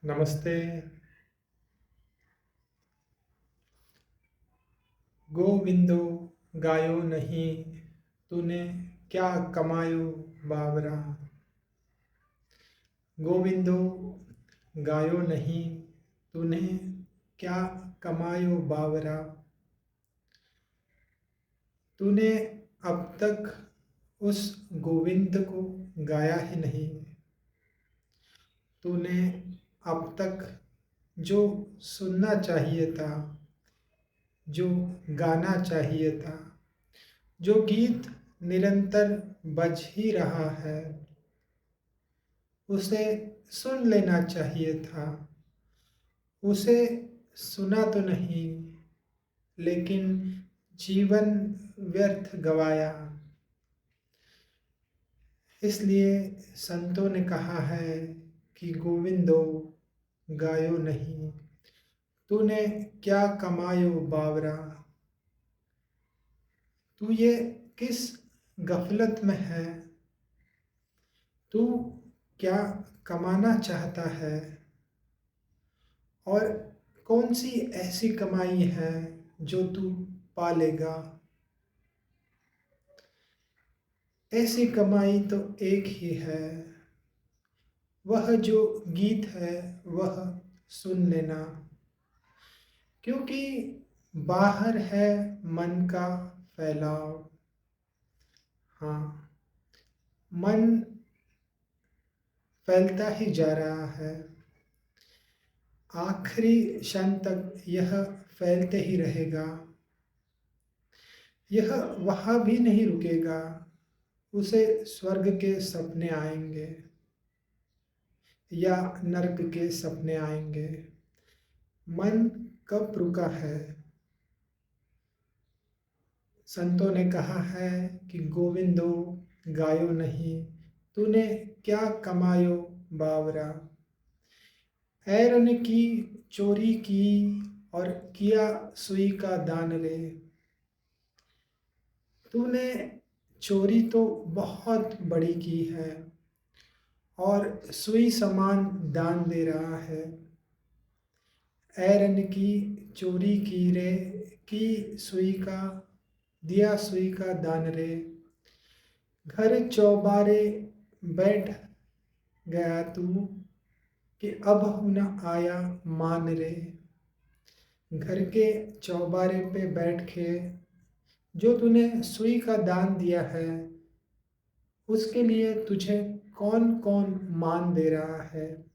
नमस्ते। गोविंदो गायो नहीं, तूने क्या कमायो बावरा। गोविंदो गायो नहीं, तूने क्या कमायो बावरा। तूने अब तक उस गोविंद को गाया ही नहीं। तूने अब तक जो सुनना चाहिए था, जो गाना चाहिए था, जो गीत निरंतर बज ही रहा है, उसे सुन लेना चाहिए था। उसे सुना तो नहीं, लेकिन जीवन व्यर्थ गवाया। इसलिए संतों ने कहा है कि गोविंदो गायो नहीं, तूने क्या कमायो बावरा। तू ये किस गफलत में है, तू क्या कमाना चाहता है, और कौन सी ऐसी कमाई है जो तू पालेगा। ऐसी कमाई तो एक ही है, वह जो गीत है वह सुन लेना। क्योंकि बाहर है मन का फैलाव। हाँ, मन फैलता ही जा रहा है। आखिरी क्षण तक यह फैलते ही रहेगा। यह वहाँ भी नहीं रुकेगा। उसे स्वर्ग के सपने आएंगे या नरक के सपने आएंगे। मन कब रुका है। संतों ने कहा है कि गोविंदो गायो नहीं, तूने क्या कमायो बावरा। ऐरन की चोरी की और किया सुई का दान रे। तूने चोरी तो बहुत बड़ी की है और सुई समान दान दे रहा है। ऐरन की चोरी की रे, की सुई का, दिया सुई का दान रे। घर चौबारे बैठ गया तू, कि अब न आया मान रे। घर के चौबारे पे बैठ के जो तूने सुई का दान दिया है, उसके लिए तुझे कौन कौन मान दे रहा है,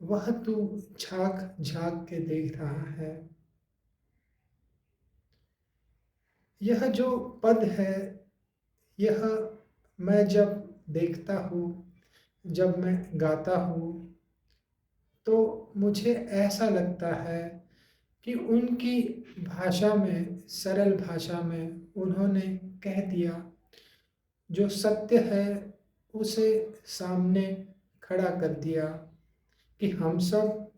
वह तू झांक झांक के देख रहा है। यह जो पद है, यह मैं जब देखता हूँ, जब मैं गाता हूँ, तो मुझे ऐसा लगता है कि उनकी भाषा में, सरल भाषा में उन्होंने कह दिया, जो सत्य है उसे सामने खड़ा कर दिया कि हम सब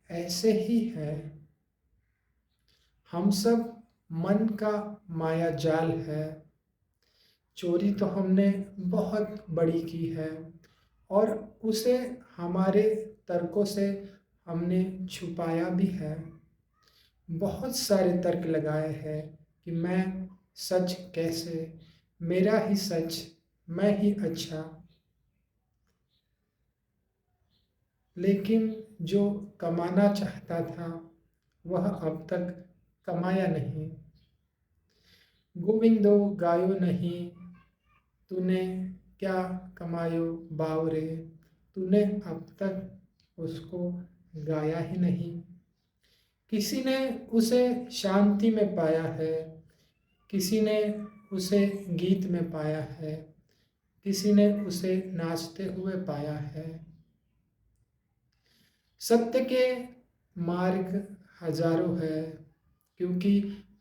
ऐसे ही हैं। हम सब मन का माया जाल है। चोरी तो हमने बहुत बड़ी की है और उसे हमारे तर्कों से हमने छुपाया भी है। बहुत सारे तर्क लगाए हैं कि मैं सच कैसे, मेरा ही सच, मैं ही अच्छा। लेकिन जो कमाना चाहता था वह अब तक कमाया नहीं। गोविंदो गायो नहीं, तूने क्या कमायो बावरे। तूने अब तक उसको गाया ही नहीं। किसी ने उसे शांति में पाया है, किसी ने उसे गीत में पाया है, किसी ने उसे नाचते हुए पाया है। सत्य के मार्ग हजारों है, क्योंकि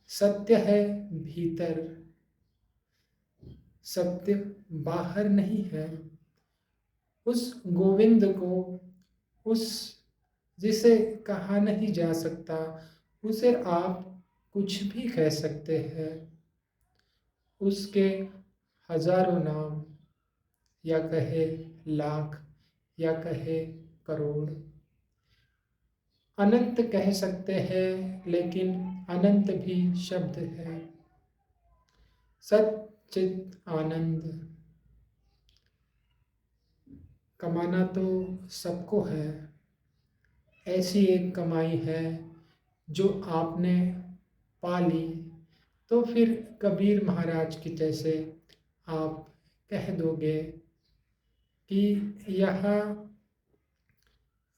सत्य है भीतर, सत्य बाहर नहीं है। उस गोविंद को, उस जिसे कहा नहीं जा सकता, उसे आप कुछ भी कह सकते हैं। उसके हजारों नाम, या कहे लाख, या कहे करोड़, अनंत कह सकते हैं, लेकिन अनंत भी शब्द है। सच्चित आनंद कमाना तो सबको है। ऐसी एक कमाई है जो आपने पाली, तो फिर कबीर महाराज की जैसे आप कह दोगे कि यहाँ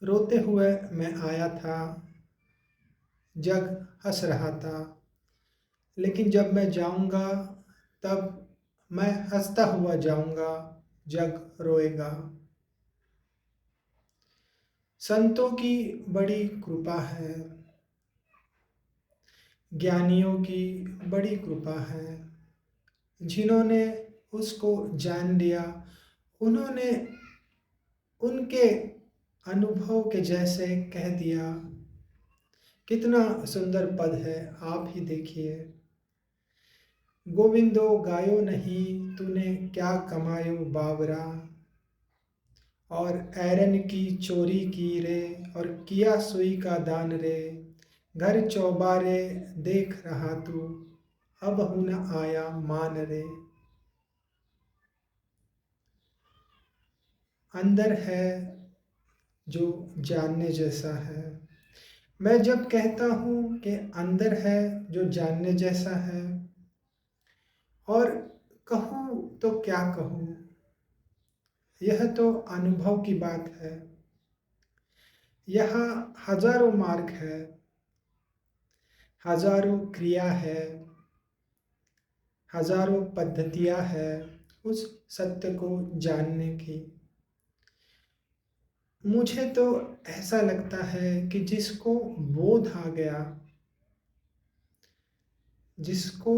रोते हुए मैं आया था, जग हंस रहा था, लेकिन जब मैं जाऊंगा तब मैं हंसता हुआ जाऊंगा, जग रोएगा। संतों की बड़ी कृपा है, ज्ञानियों की बड़ी कृपा है। जिन्होंने उसको जान लिया, उन्होंने उनके अनुभव के जैसे कह दिया। कितना सुंदर पद है, आप ही देखिए। गोविंदो गायो नहीं, तूने क्या कमायो बावरा, और ऐरन की चोरी की रे, और किया सुई का दान रे। घर चौबारे देख रहा तू, अब हूं न आया मान रे। अंदर है जो जानने जैसा है। मैं जब कहता हूँ कि अंदर है जो जानने जैसा है, और कहूँ तो क्या कहूँ, यह तो अनुभव की बात है। यहाँ हजारों मार्ग है, हजारों क्रिया है, हजारों पद्धतियाँ है उस सत्य को जानने की। मुझे तो ऐसा लगता है कि जिसको बोध आ गया, जिसको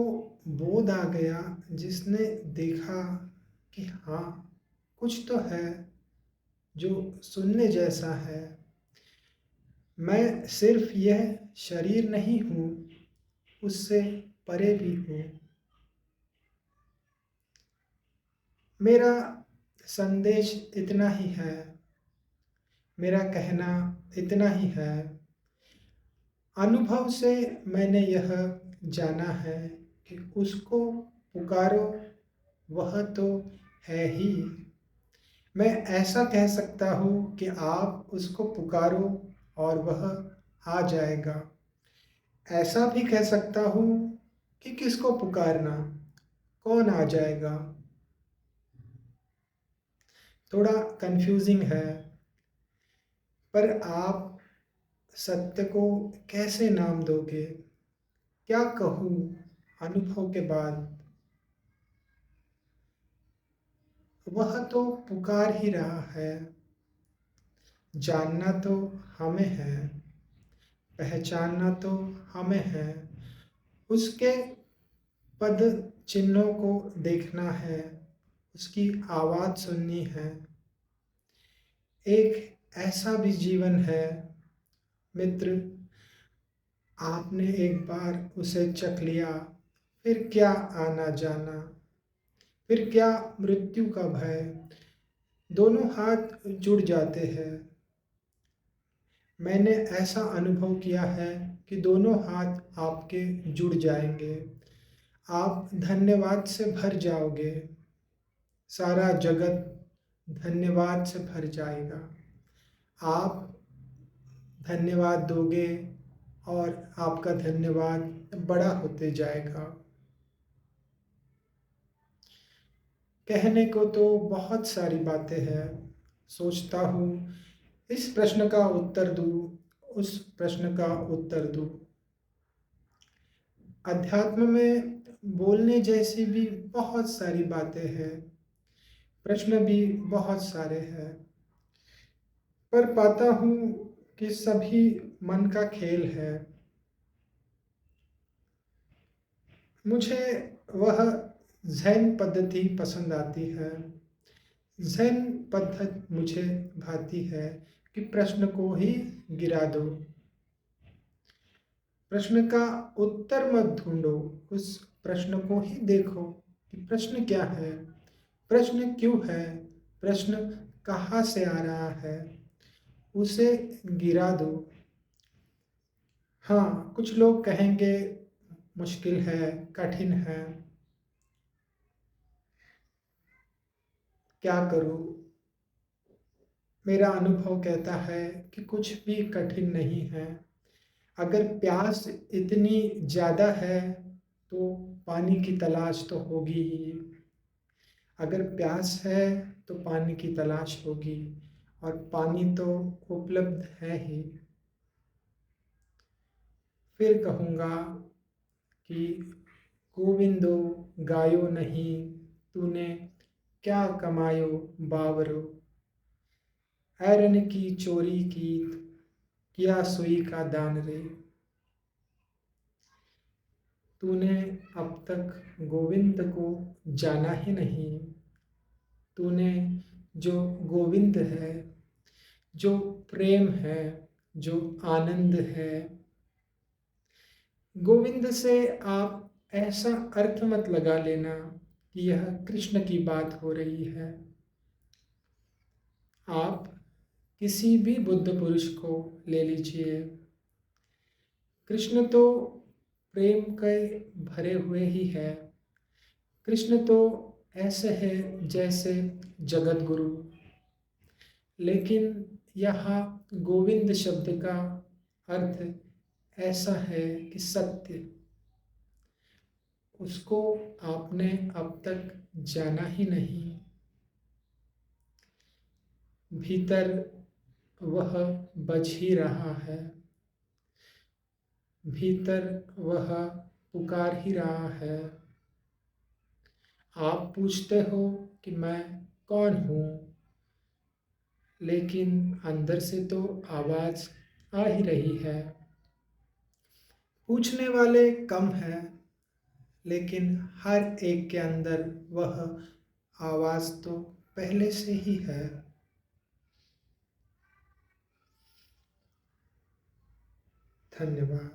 बोध आ गया, जिसने देखा कि हाँ कुछ तो है जो सुनने जैसा है। मैं सिर्फ यह शरीर नहीं हूँ, उससे परे भी हूँ। मेरा संदेश इतना ही है, मेरा कहना इतना ही है। अनुभव से मैंने यह जाना है कि उसको पुकारो, वह तो है ही। मैं ऐसा कह सकता हूँ कि आप उसको पुकारो और वह आ जाएगा। ऐसा भी कह सकता हूँ कि किसको पुकारना, कौन आ जाएगा। थोड़ा कंफ्यूजिंग है, पर आप सत्य को कैसे नाम दोगे? क्या कहूँ अनुभव के बाद? वह तो पुकार ही रहा है। जानना तो हमें है, पहचानना तो हमें है। उसके पद चिन्हों को देखना है, उसकी आवाज़ सुननी है। एक ऐसा भी जीवन है मित्र, आपने एक बार उसे चख लिया, फिर क्या आना जाना, फिर क्या मृत्यु का भय। दोनों हाथ जुड़ जाते हैं। मैंने ऐसा अनुभव किया है कि दोनों हाथ आपके जुड़ जाएंगे। आप धन्यवाद से भर जाओगे, सारा जगत धन्यवाद से भर जाएगा। आप धन्यवाद दोगे और आपका धन्यवाद बड़ा होते जाएगा। कहने को तो बहुत सारी बातें हैं। सोचता हूँ इस प्रश्न का उत्तर दूँ, उस प्रश्न का उत्तर दूँ। अध्यात्म में बोलने जैसी भी बहुत सारी बातें हैं, प्रश्न भी बहुत सारे हैं, पर पाता हूँ कि सभी मन का खेल है। मुझे वह ज़ैन पद्धति पसंद आती है। ज़ैन पद्धति मुझे भाती है कि प्रश्न को ही गिरा दो, प्रश्न का उत्तर मत ढूंढो, उस प्रश्न को ही देखो कि प्रश्न क्या है, प्रश्न क्यों है, प्रश्न कहाँ से आ रहा है, उसे गिरा दो। हाँ, कुछ लोग कहेंगे मुश्किल है, कठिन है, क्या करूँ? मेरा अनुभव कहता है कि कुछ भी कठिन नहीं है। अगर प्यास इतनी ज़्यादा है, तो पानी की तलाश तो होगी ही। अगर प्यास है, तो पानी की तलाश होगी और पानी तो उपलब्ध है ही। फिर कहूँगा कि गोविंदो गायो नहीं, तूने क्या कमायो बावरो, ऐरन की चोरी की, किया सुई का दान रे। तूने अब तक गोविंद को जाना ही नहीं। तूने जो गोविंद है, जो प्रेम है, जो आनंद है, गोविंद से आप ऐसा अर्थ मत लगा लेना कि यह कृष्ण की बात हो रही है। आप किसी भी बुद्ध पुरुष को ले लीजिए, कृष्ण तो प्रेम के भरे हुए ही है। कृष्ण तो ऐसे है जैसे जगत गुरु। लेकिन यहाँ गोविंद शब्द का अर्थ ऐसा है कि सत्य, उसको आपने अब तक जाना ही नहीं। भीतर वह बज ही रहा है, भीतर वह पुकार ही रहा है। आप पूछते हो कि मैं कौन हूँ, लेकिन अंदर से तो आवाज़ आ ही रही है। पूछने वाले कम हैं, लेकिन हर एक के अंदर वह आवाज़ तो पहले से ही है। धन्यवाद।